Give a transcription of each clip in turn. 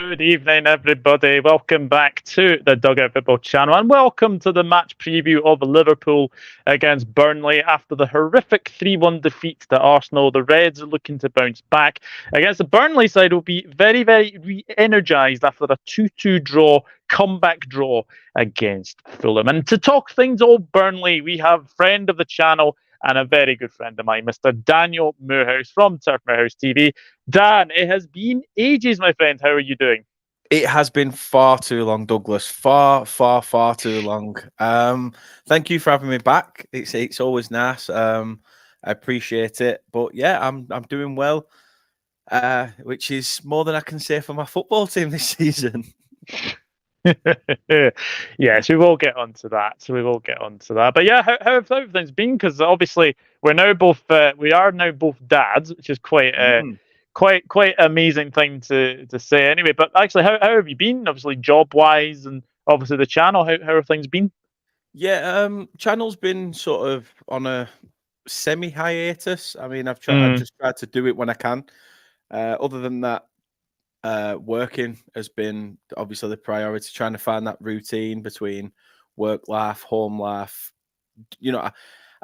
Good evening, everybody. Welcome back to the Dugout Football channel, and welcome to the match preview of Liverpool against Burnley after the horrific 3-1 defeat to Arsenal. The Reds are looking to bounce back against the Burnley side, will be very, very re-energised after a 2-2 draw, comeback draw against Fulham. And to talk things all Burnley, we have friend of the channel and a very good friend of mine, Mr. Daniel Moorhouse from Turf Moorhouse TV. Dan, it has been ages, my friend. How are you doing? It has been far too long, Douglas. Far too long. Thank you for having me back. It's always nice. I appreciate it. But yeah, I'm doing well, which is more than I can say for my football team this season. Yes, we will get onto that. But yeah, how have things been? Because obviously we are now both dads, which is quite amazing thing to say. Anyway, but actually, how have you been? Obviously, job wise, and obviously the channel. How have things been? Yeah, channel's been sort of on a semi hiatus. I mean, I've just tried to do it when I can. Other than that, working has been obviously the priority, trying to find that routine between work life, home life. I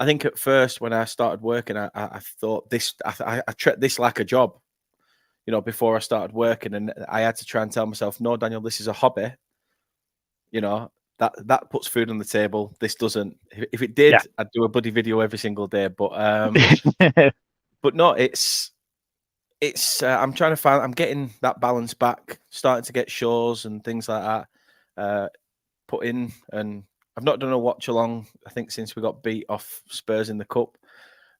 think at first when I started working, I thought I treat this like a job, before I started working, and I had to try and tell myself, no, Daniel, this is a hobby. That puts food on the table. This doesn't. If it did, I'd do a bloody video every single day. But but no, it's I'm trying to find. I'm getting that balance back. Starting to get shows and things like that put in, and I've not done a watch along. I think since we got beat off Spurs in the cup.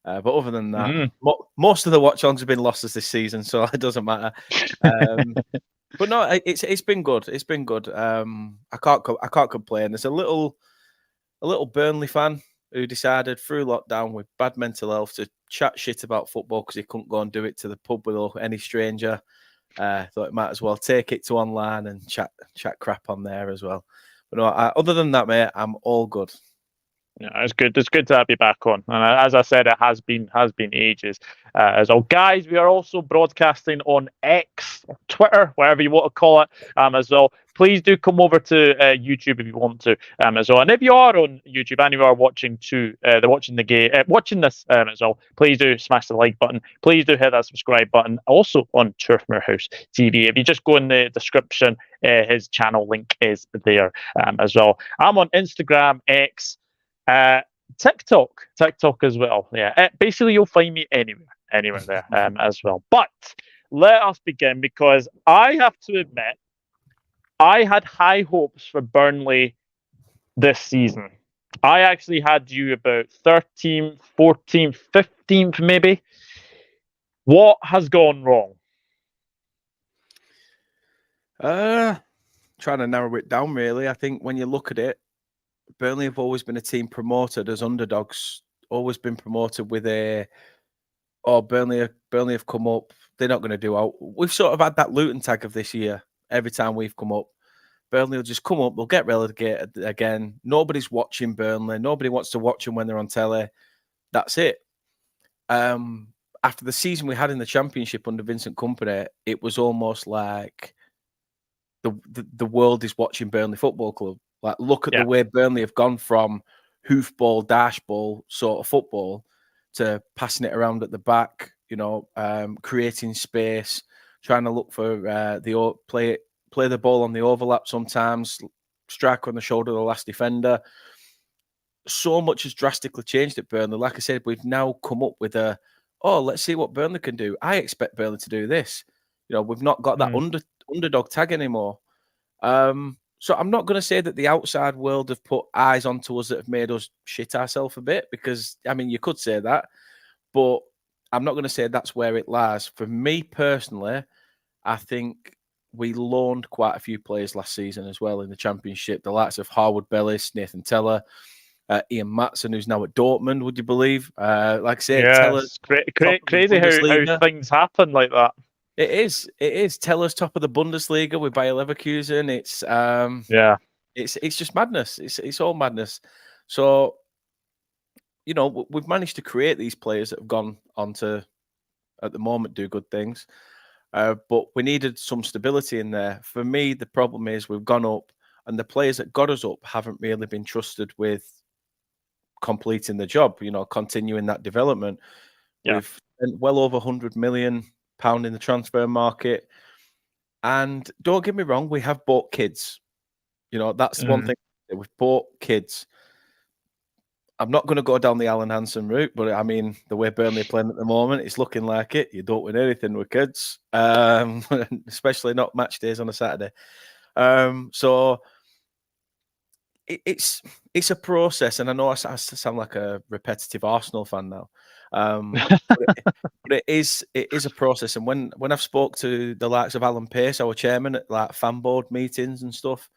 But other than that, most of the watch alongs have been losses this season, so it doesn't matter. But no, it's been good. It's been good. I can't complain. There's a little Burnley fan who decided through lockdown with bad mental health to chat shit about football because he couldn't go and do it to the pub with any stranger. Thought it might as well take it to online and chat crap on there as well. But no, other than that, mate, I'm all good. Yeah, it's good. It's good to have you back on. And as I said, it has been ages. As all guys, we are also broadcasting on X, or Twitter, whatever you want to call it, as well. Please do come over to YouTube if you want to, as well. And if you are on YouTube and you are watching watching this as well, please do smash the like button. Please do hit that subscribe button. Also on Turf Moorhouse TV. If you just go in the description, his channel link is there as well. I'm on Instagram, X. TikTok as well. Yeah, basically you'll find me anywhere there as well. But let us begin, because I have to admit I had high hopes for Burnley this season. I actually had you about 13th, 14th, 15th maybe. What has gone wrong? Trying to narrow it down, really. I think when you look at it, Burnley have always been a team promoted as underdogs, always been promoted with Burnley have come up, they're not going to do out. We've sort of had that Luton tag of this year. Every time we've come up, Burnley will just come up, they'll get relegated again. Nobody's watching Burnley. Nobody wants to watch them when they're on telly. That's it. After the season we had in the Championship under Vincent Kompany, it was almost like the world is watching Burnley Football Club. Like, look at the way Burnley have gone from hoofball, dash ball sort of football to passing it around at the back, creating space, trying to look for play the ball on the overlap sometimes, striker on the shoulder of the last defender. So much has drastically changed at Burnley. Like I said, we've now come up with let's see what Burnley can do. I expect Burnley to do this. We've not got that underdog tag anymore. So I'm not going to say that the outside world have put eyes onto us that have made us shit ourselves a bit, because, I mean, you could say that, but I'm not going to say that's where it lies. For me personally, I think we loaned quite a few players last season as well in the Championship. The likes of Harwood Bellis, Nathan Teller, Ian Matson, who's now at Dortmund, would you believe? Like I say, Teller's crazy how things happen like that. It is. Teller's top of the Bundesliga with Bayer Leverkusen. It's just madness. It's all madness. So, we've managed to create these players that have gone on to, at the moment, do good things. But we needed some stability in there. For me, the problem is we've gone up, and the players that got us up haven't really been trusted with completing the job, continuing that development. Yeah. We've spent well over £100 million in the transfer market. And don't get me wrong, we have bought kids. That's one thing. We've bought kids. I'm not going to go down the Alan Hansen route, but I mean, the way Burnley are playing at the moment, it's looking like it. You don't win anything with kids, especially not match days on a Saturday. So it's a process, and I know I sound like a repetitive Arsenal fan now, but it is a process. And when I've spoke to the likes of Alan Pace, our chairman, at like fan board meetings and stuff,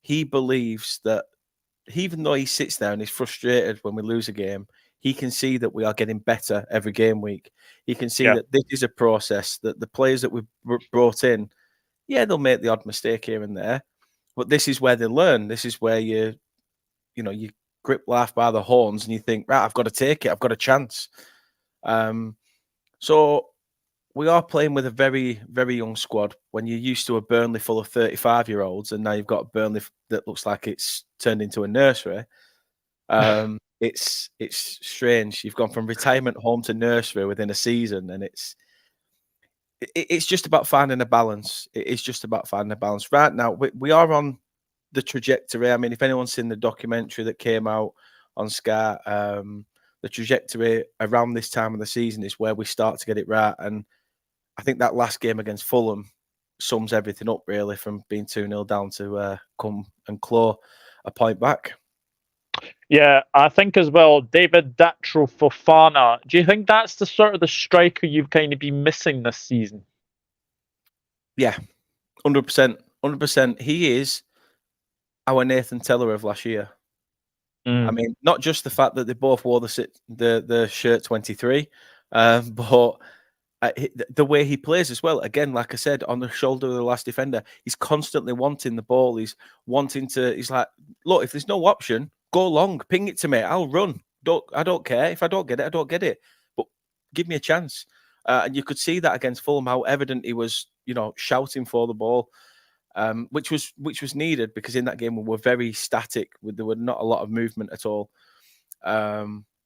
he believes that even though he sits there and is frustrated when we lose a game, he can see that we are getting better every game week. He can see that this is a process, that the players that we've brought in, they'll make the odd mistake here and there, but this is where they learn. This is where you grip life by the horns and you think, right, I've got to take it. I've got a chance. So we are playing with a very, very young squad. When you're used to a Burnley full of 35-year-olds, and now you've got a Burnley that looks like it's turned into a nursery, it's strange. You've gone from retirement home to nursery within a season, and it's just about finding a balance. It is just about finding a balance. Right now, we are on the trajectory. I mean, if anyone's seen the documentary that came out on Sky, the trajectory around this time of the season is where we start to get it right. And I think that last game against Fulham sums everything up, really, from being 2-0 down to come and claw a point back. Yeah, I think as well, David Datro Fofana. Do you think that's the sort of the striker you've kind of been missing this season? Yeah, 100%. 100%. He is our Nathan Teller of last year. I mean, not just the fact that they both wore the shirt 23, but the way he plays as well. Again, like I said, on the shoulder of the last defender, he's constantly wanting the ball. He's like, look, if there's no option, go long, ping it to me. I'll run. I don't care. If I don't get it, I don't get it. But give me a chance. And you could see that against Fulham, how evident he was, shouting for the ball. Which was needed, because in that game we were very static. There were not a lot of movement at all,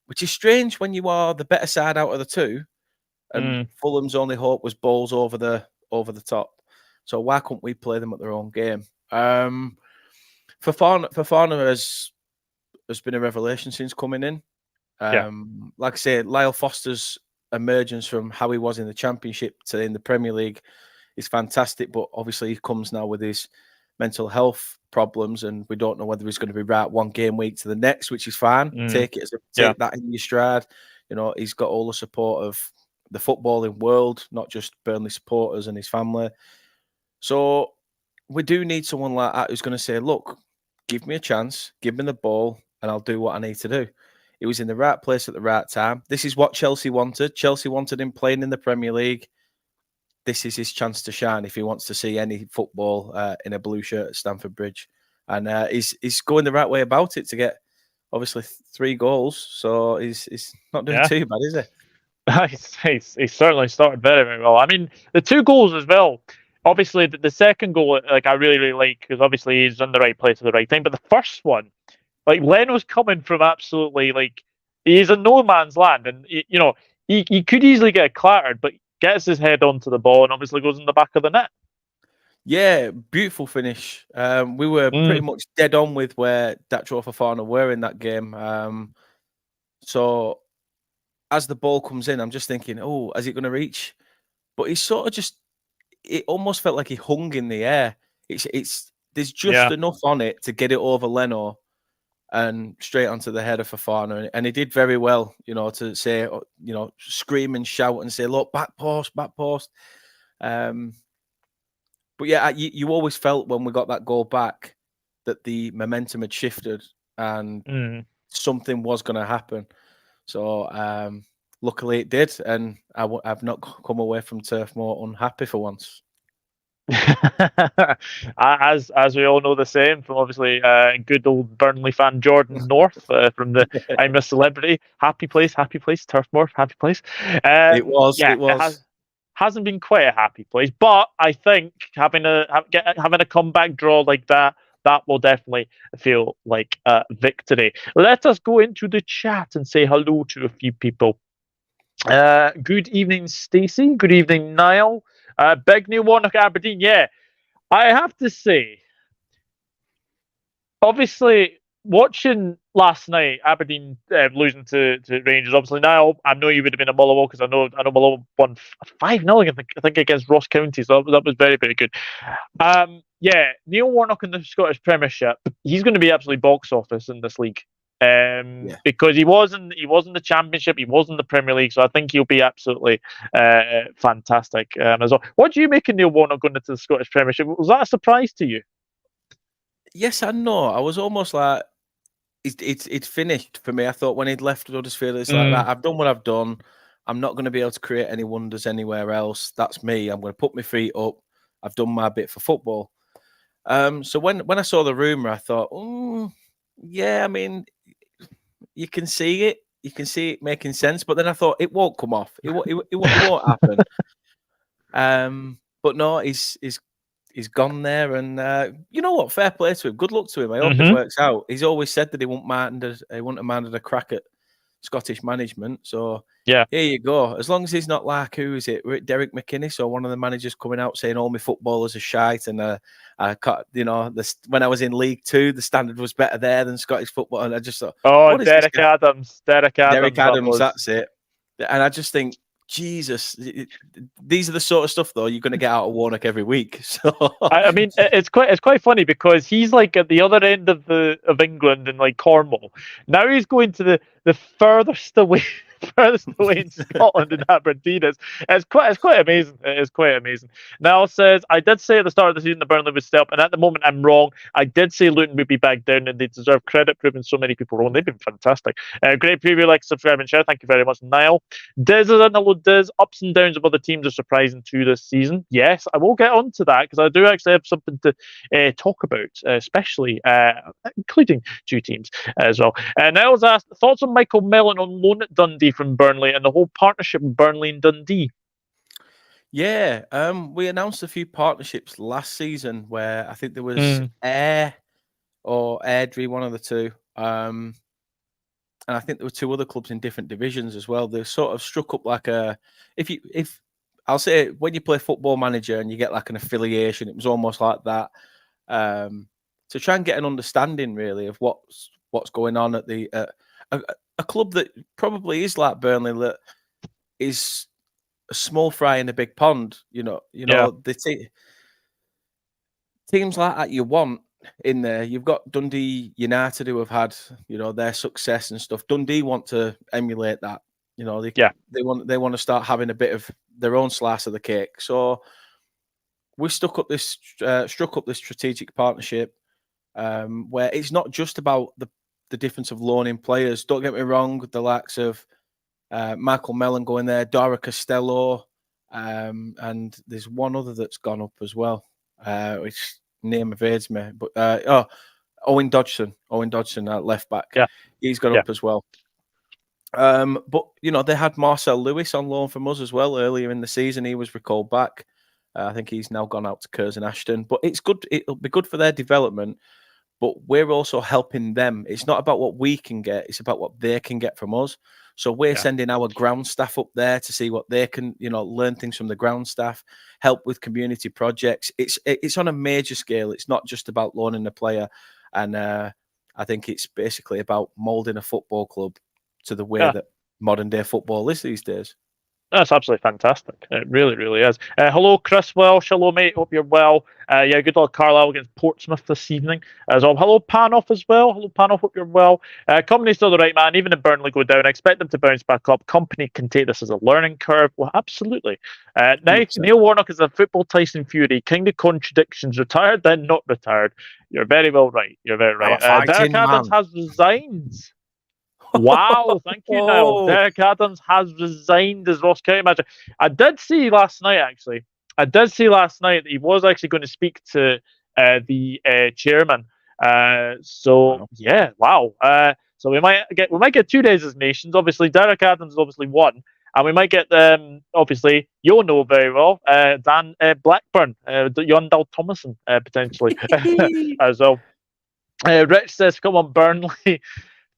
which is strange when you are the better side out of the two, and Fulham's only hope was balls over the top. So why couldn't we play them at their own game? Fofana has been a revelation since coming in. Like I say, Lyle Foster's emergence from how he was in the Championship to in the Premier League is fantastic, but obviously he comes now with his mental health problems, and we don't know whether he's going to be right one game week to the next, which is fine. Take that in your stride. He's got all the support of the footballing world, not just Burnley supporters and his family. So we do need someone like that who's going to say, look, give me a chance, give me the ball, and I'll do what I need to do. He was in the right place at the right time. This is what Chelsea wanted. Chelsea wanted him playing in the Premier League. This is his chance to shine if he wants to see any football in a blue shirt at Stamford Bridge. And he's going the right way about it to get, obviously, 3 goals. So he's not doing too bad, is he? He's certainly started very, very well. I mean, the 2 goals as well. Obviously, the second goal, I really, really like, because obviously he's in the right place at the right time. But the first one, Leno's coming from absolutely, he's in no man's land. And, he could easily get clattered, but gets his head onto the ball and obviously goes in the back of the net. Yeah, beautiful finish. We were pretty much dead on with where Datro Fofana were in that game. So as the ball comes in, I'm just thinking, oh, is it going to reach? But he's sort of it almost felt like he hung in the air. There's just enough on it to get it over Leno and straight onto the head of Fofana. And he did very well, to say, scream and shout and say, look, back post. But yeah, you always felt when we got that goal back that the momentum had shifted and something was going to happen. So luckily it did. And I've not come away from Turf Moor unhappy for once. As we all know the same from obviously good old Burnley fan Jordan North from the I'm a Celebrity, happy place, Turf Moor, happy place. It was. hasn't been quite a happy place. But I think having a comeback draw like that will definitely feel like a victory. Let us go into the chat and say hello to a few people. Good evening, Stacey. Good evening, Niall. Big Neil Warnock, Aberdeen. Yeah, I have to say, obviously, watching last night, Aberdeen losing to Rangers. Obviously, now I know you would have been a Motherwell because I know Motherwell won 5-0. I think against Ross County. So that was very, very good. Yeah, Neil Warnock in the Scottish Premiership. He's going to be absolutely box office in this league. Because he was in the Championship, he was in the Premier League, so I think he'll be absolutely fantastic as well. What do you make of Neil Warnock going into the Scottish Premiership? Was that a surprise to you? Yes and no. I was almost like, it's finished for me. I thought when he'd left Huddersfield, it's like, right, I've done what I've done. I'm not going to be able to create any wonders anywhere else. That's me. I'm going to put my feet up. I've done my bit for football. So when I saw the rumour, I thought, yeah, I mean, you can see it. You can see it making sense. But then I thought, it won't come off. It won't happen. But no, he's gone there, and you know what? Fair play to him. Good luck to him. I hope it works out. He's always said that he wouldn't have minded a crack at Scottish management. So yeah, here you go. As long as he's not like, who is it? Derek McInnes or one of the managers coming out saying all my footballers are shite, and when I was in League Two, the standard was better there than Scottish football, and I just thought, Derek Adams, that's it. And I just think, Jesus, these are the sort of stuff though you're going to get out of Warnock every week. So I mean, it's quite funny because he's like at the other end of England in like Cornwall. Now he's going to the furthest away in Scotland in Aberdeen. It's quite amazing. It is quite amazing. Niall says, I did say at the start of the season that Burnley would stay up, and at the moment I'm wrong. I did say Luton would be back down, and they deserve credit, proving so many people wrong. They've been fantastic. Great preview, like, subscribe, and share. Thank you very much, Niall. Diz is in. Hello, Diz. Ups and downs of other teams are surprising too this season. Yes, I will get on to that because I do actually have something to talk about, especially including two teams as well. Niall's asked, thoughts on Michael Mellon on loan at Dundee from Burnley and the whole partnership with Burnley and Dundee. Yeah, we announced a few partnerships last season where I think there was Ayr or Airdrie, one of the two. And I think there were two other clubs in different divisions as well. They sort of struck up like if I'll say it, when you play Football Manager and you get like an affiliation, it was almost like that. To try and get an understanding really of what's going on at a club that probably is like Burnley, that is a small fry in a big pond. The teams like that you want in there. You've got Dundee United who have had their success and stuff. Dundee want to emulate that. They want to start having a bit of their own slice of the cake. So we struck up this strategic partnership where it's not just about the difference of loaning players. Don't get me wrong, the likes of Michael Mellon going there, Dara Costello, and there's one other that's gone up as well, which name evades me. But Owen Dodgson at left back. Yeah, he's gone up as well. But they had Marcel Lewis on loan from us as well earlier in the season. He was recalled back. I think he's now gone out to Curzon Ashton. But it's good. It'll be good for their development. But we're also helping them. It's not about what we can get. It's about what they can get from us. So we're sending our ground staff up there to see what they can, learn things from the ground staff, help with community projects. It's on a major scale. It's not just about loaning a player. And I think it's basically about moulding a football club to the way that modern day football is these days. That's absolutely fantastic. It really, really is. Hello, Chris Welsh. Hello, mate. Hope you're well. Good luck, Carlisle against Portsmouth this evening as well. Hello, Panoff as well. Hello, Panoff. Hope you're well. Company's still the right man. Even if Burnley go down, I expect them to bounce back up. Company can take this as a learning curve. Well, absolutely. Now, Neil Warnock is a football Tyson Fury. Kind of contradictions. Retired, then not retired. You're very well right. You're very right. Derek Adams has resigned. Wow, thank you, Niall. Derek Adams has resigned as Ross County manager. I did see last night that he was actually going to speak to the chairman. So we might get 2 designations. Obviously, Derek Adams is obviously one. And we might get, obviously, you'll know very well, Dan Blackburn, Yondell Thomason, potentially, as well. Rich says, come on, Burnley.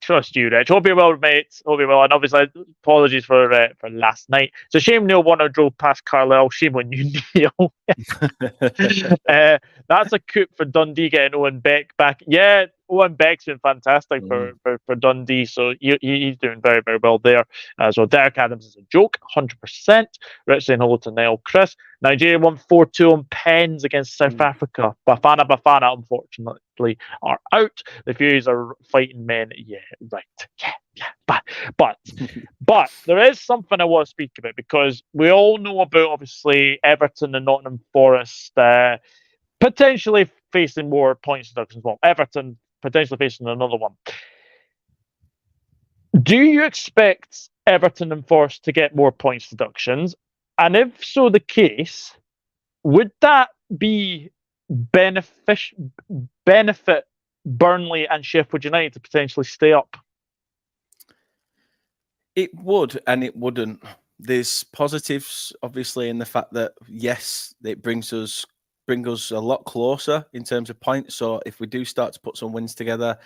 Trust you, Rich. Hope you're well, mate. Hope you're well. And obviously, apologies for last night. It's a shame Neil Warner drove past Carlisle. Shame on you, Neil. That's a coup for Dundee getting Owen Beck back. Yeah, Owen Beck's been fantastic for Dundee. So he's doing very, very well there. So Derek Adams is a joke, 100%. Rich saying hello to Niall. Chris, Nigeria won 4-2 on pens against South Africa. Bafana, unfortunately, are out. The Furies are fighting men. Yeah, right. Yeah. But there is something I want to speak about, because we all know about, obviously, Everton and Nottingham Forest potentially facing more points deductions. Well, Everton potentially facing another one. Do you expect Everton and Forest to get more points deductions? And if so the case, would that benefit Burnley and Sheffield United to potentially stay up? It would, and it wouldn't. There's positives, obviously, in the fact that, yes, it brings us a lot closer in terms of points. So if we do start to put some wins together,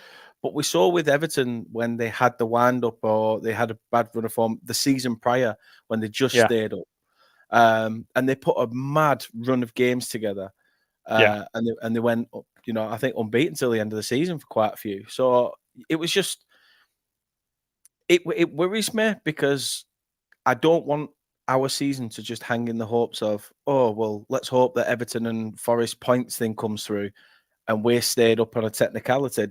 but we saw with Everton when they had the wind up or they had a bad run of form the season prior when they just stayed up, and they put a mad run of games together, and they went up, I think unbeaten till the end of the season for quite a few. So it was just, it worries me, because I don't want our season to just hang in the hopes of, oh, well, let's hope that Everton and Forest points thing comes through and we're stayed up on a technicality.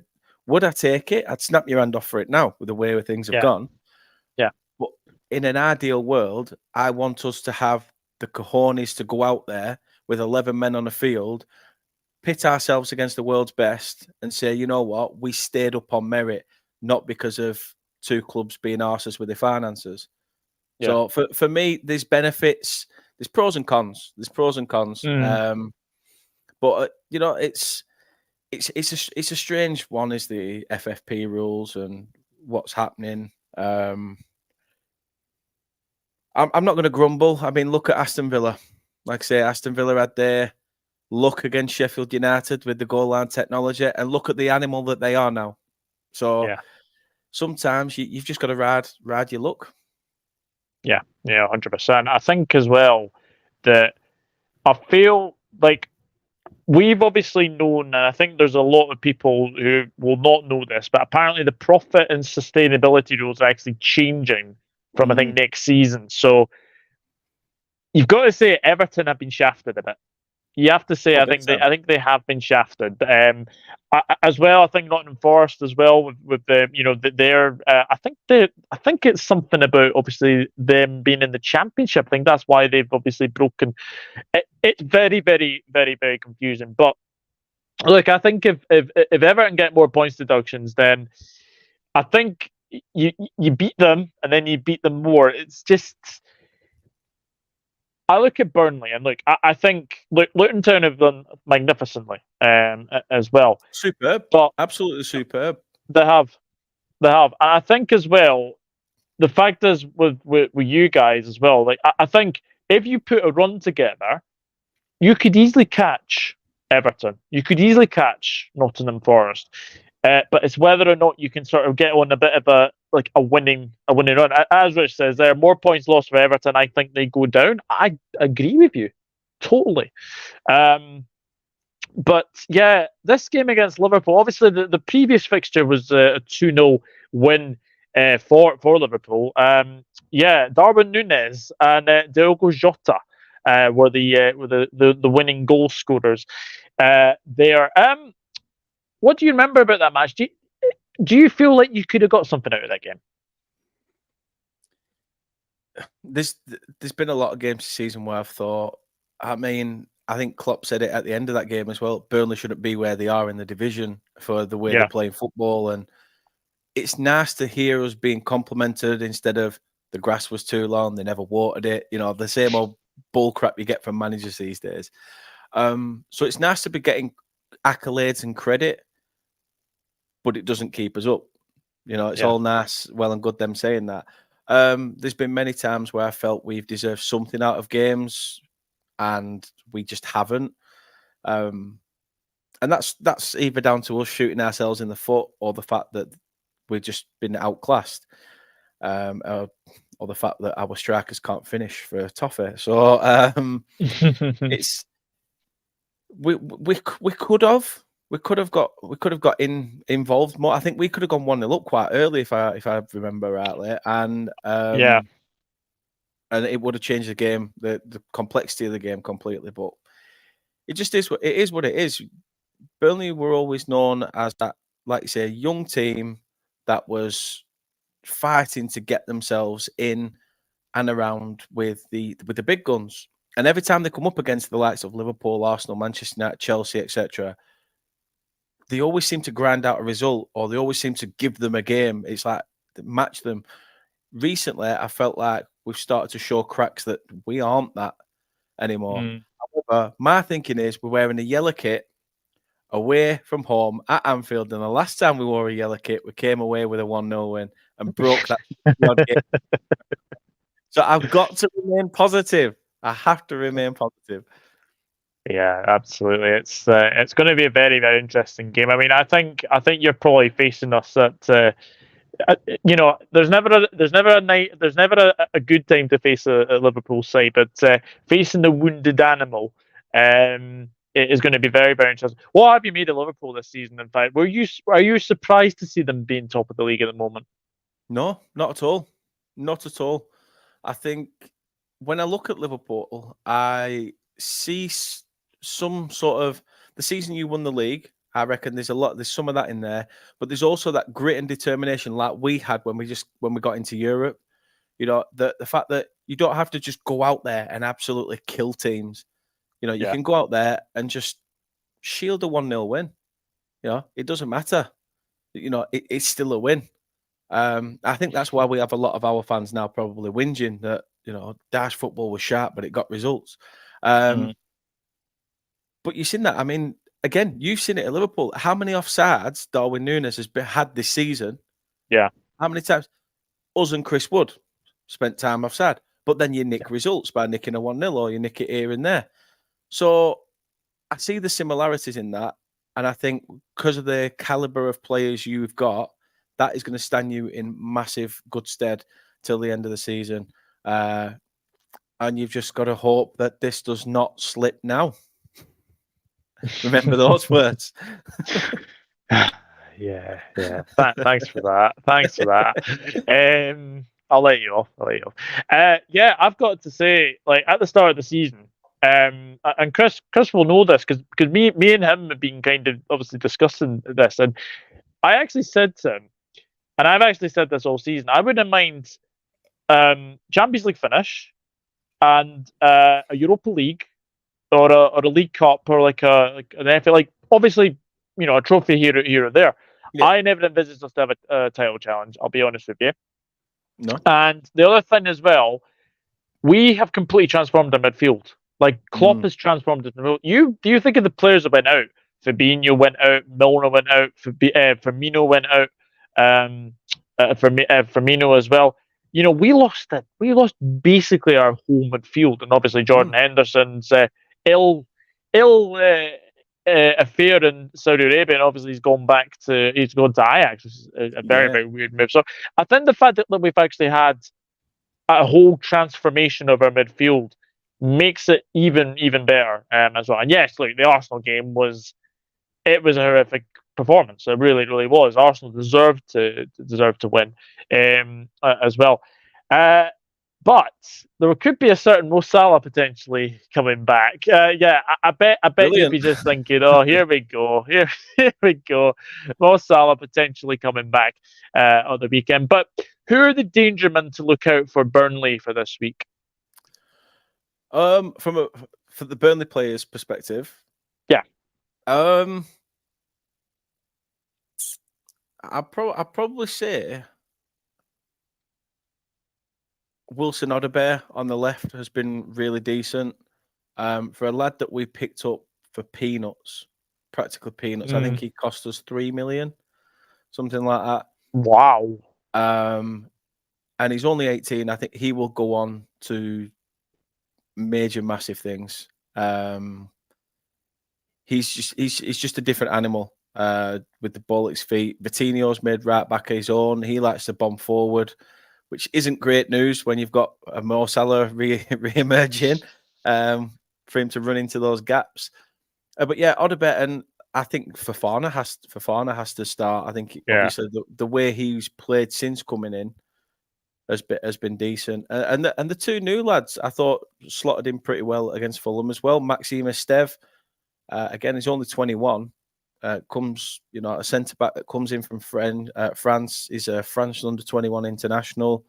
Would I take it? I'd snap your hand off for it now with the way things have gone. Yeah. But in an ideal world, I want us to have the cojones to go out there with 11 men on the field, pit ourselves against the world's best and say, you know what, we stayed up on merit, not because of two clubs being arses with their finances. So for me, there's benefits, there's pros and cons. But it's a strange one, is the FFP rules and what's happening. I'm not going to grumble. I mean, look at Aston Villa. Like I say, Aston Villa had their luck against Sheffield United with the goal line technology, and look at the animal that they are now. So sometimes you've just got to ride your luck. Yeah, 100%. I think as well that I feel like we've obviously known, and I think there's a lot of people who will not know this, but apparently the profit and sustainability rules are actually changing from, I think, next season. So you've got to say Everton have been shafted a bit. You have to say, I think they have been shafted. As well, I think Nottingham Forest as well with the I think it's something about obviously them being in the Championship. I think that's why they've obviously broken. It's very, very, very, very confusing. But look, I think if Everton get more points deductions, then I think you beat them and then you beat them more. It's just. I look at Burnley and look. I think Luton Town have done magnificently as well. Superb, but absolutely superb. They have, and I think as well. The fact is with you guys as well. Like I think if you put a run together, you could easily catch Everton. You could easily catch Nottingham Forest. But it's whether or not you can sort of get on a bit of a winning run. As Rich says, there are more points lost for Everton. I think they go down. I agree with you, totally. But yeah, this game against Liverpool, obviously the previous fixture was a 2-0 win for Liverpool. Darwin Núñez and Diogo Jota were the winning goal scorers there. What do you remember about that match? Do you feel like you could have got something out of that game? There's been a lot of games this season where I've thought, I think Klopp said it at the end of that game as well, Burnley shouldn't be where they are in the division for the way they're playing football. And it's nice to hear us being complimented instead of the grass was too long, they never watered it. The same old bull crap you get from managers these days. So it's nice to be getting accolades and credit, but it doesn't keep us up. It's all nice, well and good them saying that. There's been many times where I felt we've deserved something out of games, and we just haven't. And that's either down to us shooting ourselves in the foot, or the fact that we've just been outclassed, or the fact that our strikers can't finish for a toffee. So it's we could have got involved more. I think we could have gone 1-0 up quite early if I remember rightly, and and it would have changed the game, the complexity of the game completely. But it just is what it is. Burnley were always known as that, like you say, young team that was fighting to get themselves in and around with the big guns. And every time they come up against the likes of Liverpool, Arsenal, Manchester United, Chelsea, etc., they always seem to grind out a result, or they always seem to give them a game. It's like match them. Recently, I felt like we've started to show cracks that we aren't that anymore. However, my thinking is we're wearing a yellow kit away from home at Anfield, and the last time we wore a yellow kit, we came away with a 1-0 win and broke that. So I've got to remain positive. I have to remain positive. Yeah, absolutely. It's going to be a very, very interesting game. I mean, I think you're probably facing us at there's never a good time to face a Liverpool side, but facing the wounded animal, it is going to be very, very interesting. What have you made of Liverpool this season? In fact, are you surprised to see them being top of the league at the moment? No, not at all. Not at all. I think when I look at Liverpool, I see some sort of the season you won the league. I reckon there's some of that in there, but there's also that grit and determination like we had when we got into Europe. You know, the fact that you don't have to just go out there and absolutely kill teams. You know, you can go out there and just shield a 1-0 win. You know, it doesn't matter. You know, it's still a win. I think that's why we have a lot of our fans now probably whinging that, you know, Dash football was sharp, but it got results. But you've seen that. I mean, again, you've seen it at Liverpool. How many offsides Darwin Núñez has had this season? Yeah. How many times? Us and Chris Wood spent time offside. But then you nick results by nicking a 1-0, or you nick it here and there. So I see the similarities in that. And I think because of the caliber of players you've got, that is going to stand you in massive good stead till the end of the season. And you've just got to hope that this does not slip now. Remember those words. Yeah. Thanks for that. I'll let you off. Yeah, I've got to say, like at the start of the season, and Chris will know this because me and him have been kind of obviously discussing this, and I actually said to him, and I've actually said this all season, I wouldn't mind Champions League finish and a Europa League or a League Cup or like an FA, like obviously, you know, a trophy here or there. Yeah. I never envisaged us to have a title challenge, I'll be honest with you. No. And the other thing as well, we have completely transformed our midfield. Like Klopp has transformed it. Do you think of the players that went out? Fabinho went out, Milner went out, Firmino went out, Firmino as well. You know, we lost it. We lost basically our whole midfield, and obviously Jordan Henderson's ill affair in Saudi Arabia, and obviously he's gone to Ajax, which is a very, very weird move. So I think the fact that we've actually had a whole transformation of our midfield makes it even better as well. And yes, look, the Arsenal game was a horrific performance. It really, really was. Arsenal deserved to win as well. But there could be a certain Mo Salah potentially coming back. I bet you'd be just thinking, oh, here we go. Here we go. Mo Salah potentially coming back on the weekend. But who are the danger men to look out for Burnley for this week? For the Burnley players' perspective, yeah. I'd probably say Wilson Odobert on the left has been really decent. For a lad that we picked up for peanuts, practically peanuts, I think he cost us 3 million, something like that. Wow. and he's only 18. I think he will go on to massive things. He's just a different animal with the ball at his feet. Vitinho's made right back his own. He likes to bomb forward, which isn't great news when you've got a Mo Salah re-emerging for him to run into those gaps. But yeah, Odobert, and I think Fofana has to start. I think obviously the way he's played since coming in has been decent, and the two new lads I thought slotted in pretty well against Fulham as well. Maxime Esteve, again, he's only 21. Comes, a centre back that comes in from France. He's a French under 21 international.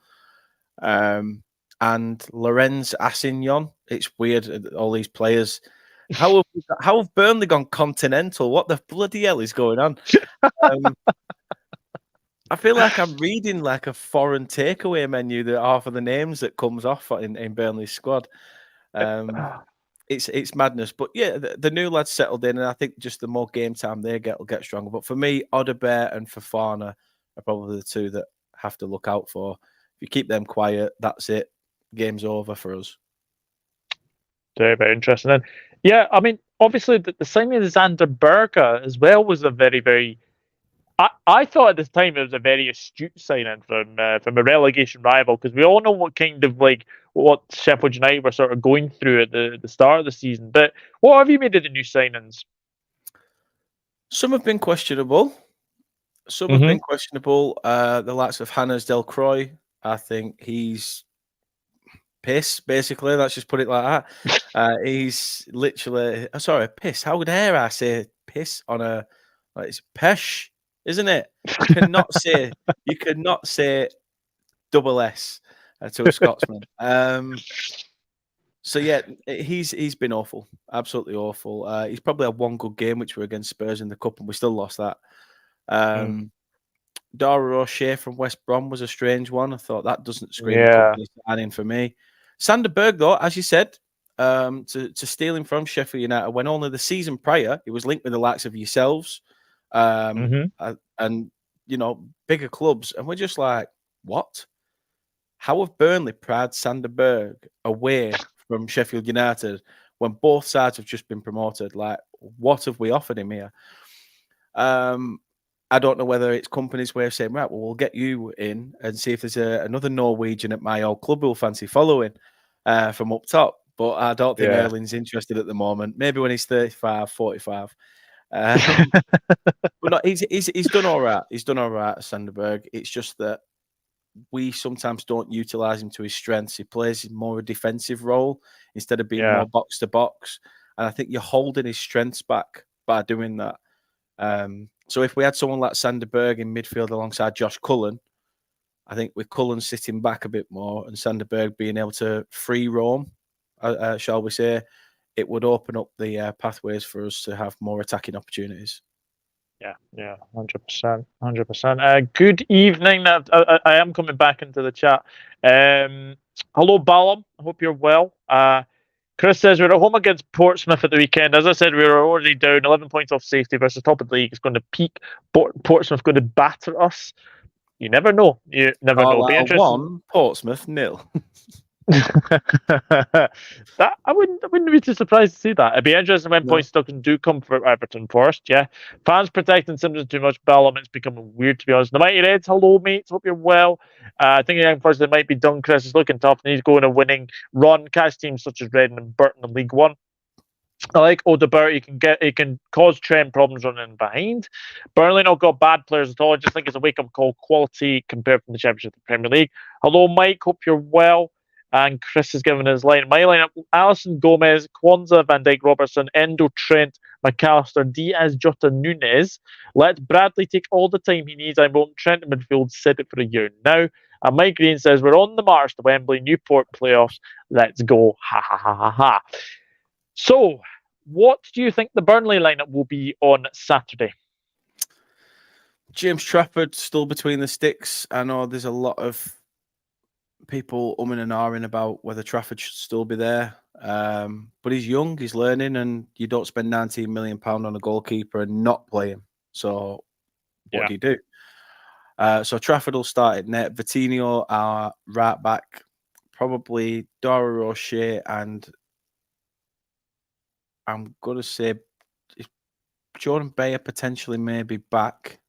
And Lorenz Assignon. It's weird, all these players. How have Burnley gone continental? What the bloody hell is going on? I feel like I'm reading like a foreign takeaway menu that half of the names that comes off in Burnley's squad. It's madness. But yeah, the new lads settled in, and I think just the more game time they get will get stronger. But for me, Odobert and Fofana are probably the two that have to look out for. If you keep them quiet, that's it. Game's over for us. Very, very interesting. And yeah, I mean, obviously the signing of Xander Berger as well was a very, very. I thought at this time it was a very astute signing from a relegation rival, because we all know what Sheffield United were sort of going through at the start of the season. But what have you made of the new signings? Some have been questionable. The likes of Hannes Delcroix, I think he's piss, basically. Let's just put it like that. He's literally, piss. How dare I say piss on it's pesh, isn't it? You cannot say double S to a Scotsman. So yeah, he's been awful, absolutely awful. He's probably had one good game, which were against Spurs in the cup, and we still lost that. Dara O'Shea from West Brom was a strange one. I thought that doesn't scream a company signing for me. Sander Berg, though, as you said, to steal him from Sheffield United when only the season prior he was linked with the likes of yourselves, and bigger clubs, and we're just like, what? How have Burnley pried Sander Berg away from Sheffield United when both sides have just been promoted? Like, what have we offered him here? I don't know whether it's companies' way of saying, right, well, we'll get you in and see if there's another Norwegian at my old club who'll fancy following from up top. But I don't think Erling's interested at the moment. Maybe when he's 35, 45. But no, he's done all right. He's done all right, Sanderberg. It's just that we sometimes don't utilise him to his strengths. He plays more a defensive role instead of being more box to box. And I think you're holding his strengths back by doing that. So if we had someone like Sanderberg in midfield alongside Josh Cullen, I think with Cullen sitting back a bit more and Sanderberg being able to free roam, shall we say, it would open up the pathways for us to have more attacking opportunities. Yeah, 100%. Good evening. I am coming back into the chat. Hello, Balam. I hope you're well. Chris says we're at home against Portsmouth at the weekend. As I said, we were already down 11 points off safety versus top of the league. It's going to peak. Portsmouth going to batter us. You never know. Be interesting. 1, Portsmouth 0. That I wouldn't be too surprised to see that. It'd be interesting when points deductions do come for Everton first. Yeah, fans protecting Simpson too much. Bellum, it's becoming weird, to be honest. The Mighty Reds, hello mates, hope you're well. I think the young first it might be done. Chris is looking tough, and he's going a winning run. Catch teams such as Reading and Burton in League One. I like Odobert. He can cause trend problems running behind. Burnley not got bad players at all. I just think it's a wake up call. Quality compared from the Championship to the Premier League. Hello, Mike. Hope you're well. And Chris has given his line. My lineup: Alisson, Gomez, Kwanzaa, Van Dijk, Robertson, Endo, Trent, McAllister, Diaz, Jota, Nunes. Let Bradley take all the time he needs. I want Trent in midfield. Said it for a year now. And Mike Green says we're on the march to Wembley Newport playoffs. Let's go! Ha ha ha ha ha. So, what do you think the Burnley lineup will be on Saturday? James Trafford still between the sticks. I know there's a lot of people umming and ahhing about whether Trafford should still be there. But he's young, he's learning, and you don't spend £19 million on a goalkeeper and not play him. So what do you do? So Trafford will start at net. Vitinho, our right back, probably Dara O'Shea, and I'm going to say Jordan Bayer potentially maybe back.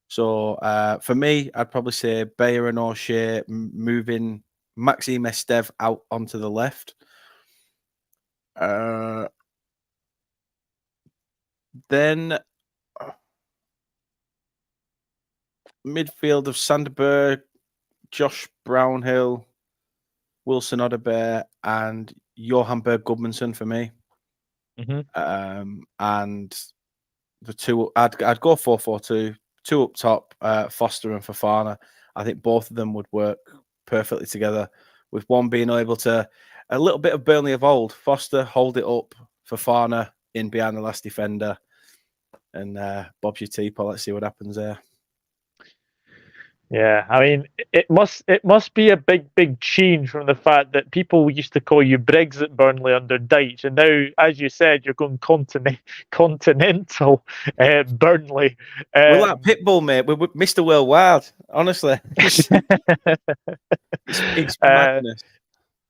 So for me, I'd probably say Bayer and O'Shea moving Maxime Estev out onto the left. Then midfield of Sandberg, Josh Brownhill, Wilson Odebear, and Johan Berg Gudmundsson for me. Mm-hmm. And the two, I'd go 4-4-2, two up top, Foster and Fofana. I think both of them would work perfectly together, with one being able to, a little bit of Burnley of old, Foster hold it up, Fofana in behind the last defender, and Bob's your teapot. Let's see what happens there. Yeah, I mean, it must be a big change from the fact that people used to call you Briggs at Burnley under Dyche, and now, as you said, you're going continental Burnley. We're like Pitbull, mate. We're Mr. Worldwide. Honestly, it's madness.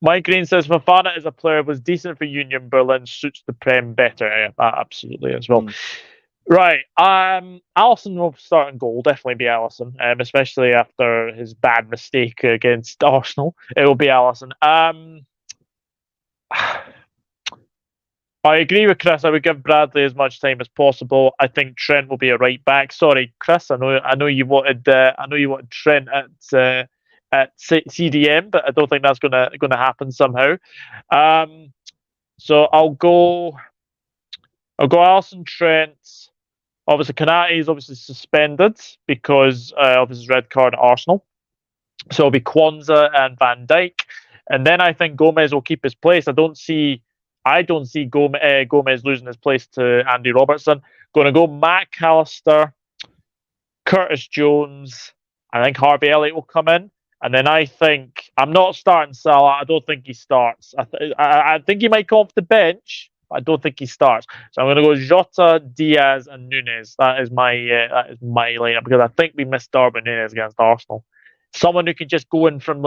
Mike Green says Fofana as a player was decent for Union Berlin, suits the Prem better. Yeah, absolutely as well. Right, Alisson will start in goal. Definitely be Alisson, especially after his bad mistake against Arsenal. It will be Alisson. I agree with Chris. I would give Bradley as much time as possible. I think Trent will be a right back. Sorry, Chris. I know you wanted Trent at CDM, but I don't think that's gonna happen somehow. So I'll go Alisson, Trent. Obviously, Konate is obviously suspended because of his red card at Arsenal. So it'll be Kwanzaa and Van Dijk, and then I think Gomez will keep his place. I don't see Gomez losing his place to Andy Robertson. Going to go McAllister, Curtis Jones. I think Harvey Elliott will come in, and then I think I'm not starting Salah. I don't think he starts. I think he might come off the bench. I don't think he starts. So I'm going to go Jota, Diaz, and Nunes. That is my lineup, because I think we missed Darwin Nunes against Arsenal. Someone who can just go in from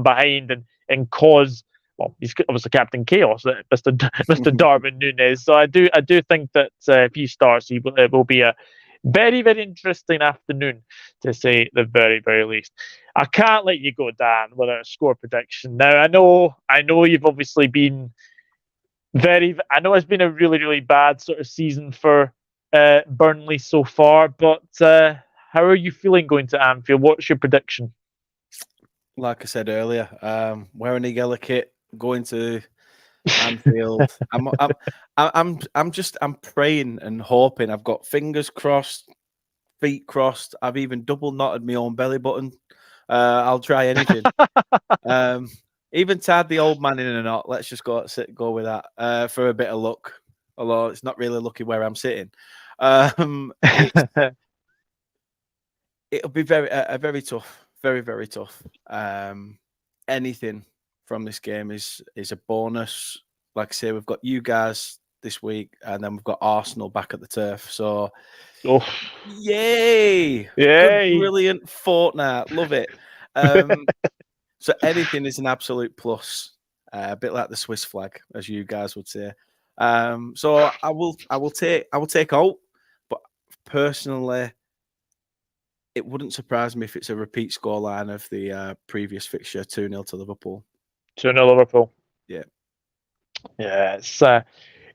behind and cause. Well, he's obviously Captain Chaos, Mr. Darwin Nunes. So I do think that if he starts, it will be a very, very interesting afternoon, to say the very, very least. I can't let you go, Dan, without a score prediction. Now I know you've obviously been. I know it's been a really, really bad sort of season for Burnley so far, but how are you feeling going to Anfield? What's your prediction? Like I said earlier, wearing a yellow kit, going to Anfield. I'm praying and hoping. I've got fingers crossed, feet crossed. I've even double knotted my own belly button. I'll try anything. Even tied the old man in a knot. Let's just go with that for a bit of luck. Although it's not really lucky where I'm sitting. It'll be very tough, very, very tough. Anything from this game is a bonus. Like I say, we've got you guys this week, and then we've got Arsenal back at the turf. So, yay! Good, brilliant fortnight. Love it. So anything is an absolute plus, a bit like the Swiss flag, as you guys would say. So I will take out, but personally, it wouldn't surprise me if it's a repeat scoreline of the previous fixture, 2-0 to Liverpool. 2-0 Liverpool. Yeah. Yeah, it's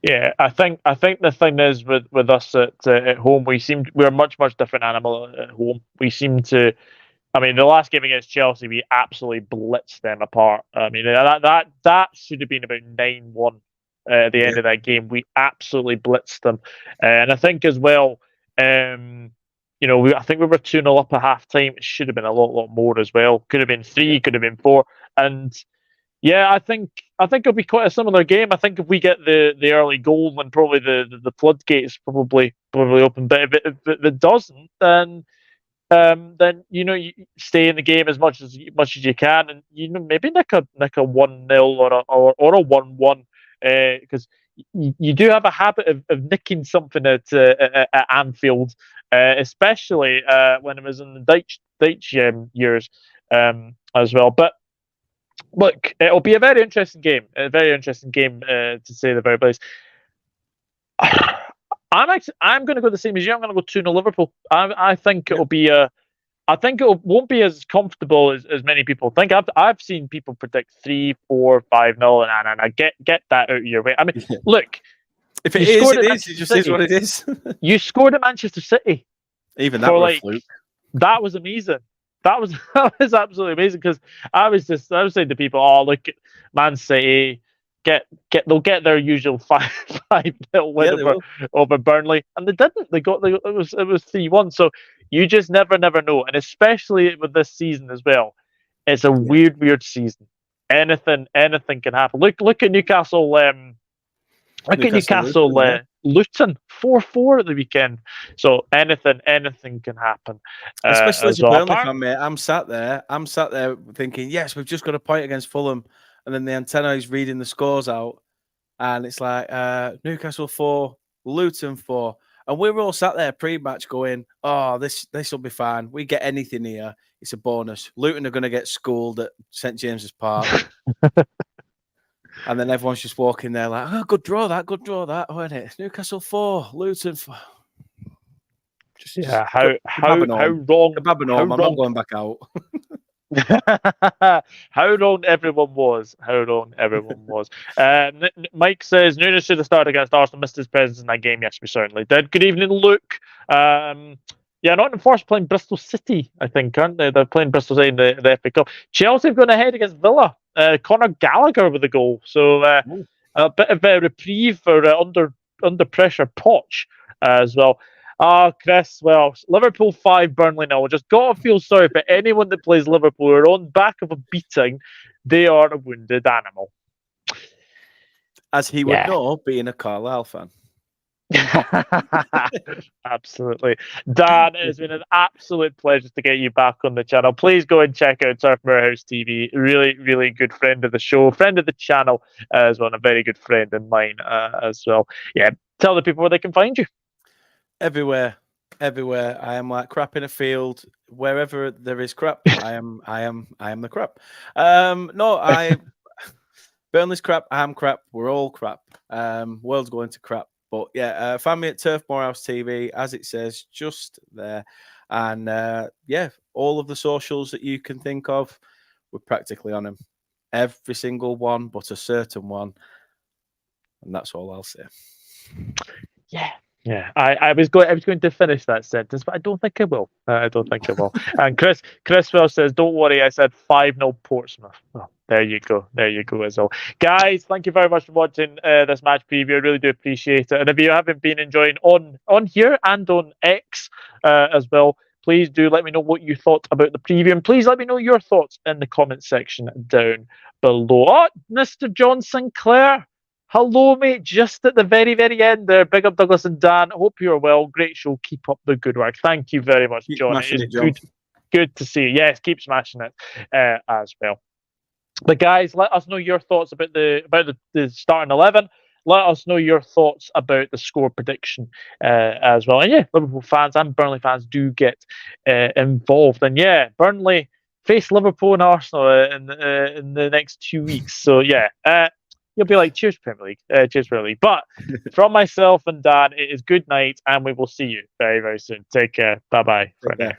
yeah. I think the thing is with us at home, we're a much different animal at home. We seem to. I mean, the last game against Chelsea, we absolutely blitzed them apart. I mean, that should have been about 9-1 at the end of that game. We absolutely blitzed them, and I think as well, I think we were 2-0 up at half time. It should have been a lot more as well. Could have been 3, could have been 4, and yeah, I think it'll be quite a similar game. I think if we get the early goal, then probably the floodgates probably open. But if it doesn't, then you stay in the game as much as you can, and maybe nick a 1-0 or a 1-1, because you do have a habit of nicking something at Anfield especially when it was in the Dutch years as well. But look, it'll be a very interesting game. To say the very least. I'm going to go the same as you. I'm going to go 2-0 Liverpool. I think it'll be I think it won't be as comfortable as many people think. I've seen people predict 3, 4, 5-0, and I get that out of your way. I mean, look, if it is, it is. It just is what it is. You scored at Manchester City. Even that was a fluke. That was amazing. That was absolutely amazing, because I was saying to people, "Oh, look, Man City they'll get their usual 5-0 win over Burnley," and they didn't. It was 3-1. So you just never know, and especially with this season as well. It's a weird season. Anything can happen. Look at Newcastle. Look at Newcastle. Luton 4-4 at the weekend. So anything can happen. Especially as a Burnley fan, mate. I'm sat there thinking, yes, we've just got a point against Fulham, and then the antenna is reading the scores out, and it's like Newcastle 4, Luton 4, and we were all sat there pre-match going, "Oh, this will be fine. We get anything here, it's a bonus." Luton are going to get schooled at St James's Park. And then everyone's just walking there like, "Oh, good draw that, wasn't it? Newcastle 4, Luton 4. How wrong? I'm not going back out. How wrong everyone was. Mike says Nunes should have started against Arsenal. Missed his presence in that game. Yes, we certainly did. Good evening, Luke. Nottingham Forest playing Bristol City, I think, aren't they? They're playing Bristol City in the FA Cup. Chelsea have gone ahead against Villa. Conor Gallagher with the goal. So a bit of a reprieve for under pressure Poch as well. Chris, well, Liverpool 5, Burnley 0. Just gotta feel sorry for anyone that plays Liverpool. Are on back of a beating. They are a wounded animal. As he would know, being a Carlisle fan. Absolutely. Dan, it has been an absolute pleasure to get you back on the channel. Please go and check out Turf Moorhouse TV. Really good friend of the show, friend of the channel as well, and a very good friend of mine as well. Yeah, tell the people where they can find you. Everywhere. I am like crap in a field. Wherever there is crap, I am the crap. Burnley's crap. I am crap. We're all crap. World's going to crap. But yeah, find me at Turf Moorhouse TV, as it says, just there. And all of the socials that you can think of, we're practically on them. Every single one, but a certain one. And that's all I'll say. Yeah. I was going to finish that sentence, but I don't think I will. And Chris Wells says, "Don't worry, I said 5-0 Portsmouth." Well, there you go as well. Guys, thank you very much for watching this match preview. I really do appreciate it. And if you haven't been enjoying on here and on X as well, please do let me know what you thought about the preview, and please let me know your thoughts in the comment section down below. Oh, Mr. John Sinclair. Hello, mate. Just at the very end there. Big up Douglas and Dan. Hope you're well. Great show. Keep up the good work. Thank you very much, John. It's good to see you. Yes, keep smashing it as well. But guys, let us know your thoughts about the starting 11. Let us know your thoughts about the score prediction as well. And yeah, Liverpool fans and Burnley fans do get involved. And yeah, Burnley face Liverpool and Arsenal in the next 2 weeks. So yeah. You'll be like, cheers, Premier League. Cheers, Premier League. But from myself and Dan, it is good night, and we will see you very, very soon. Take care. Bye-bye for now.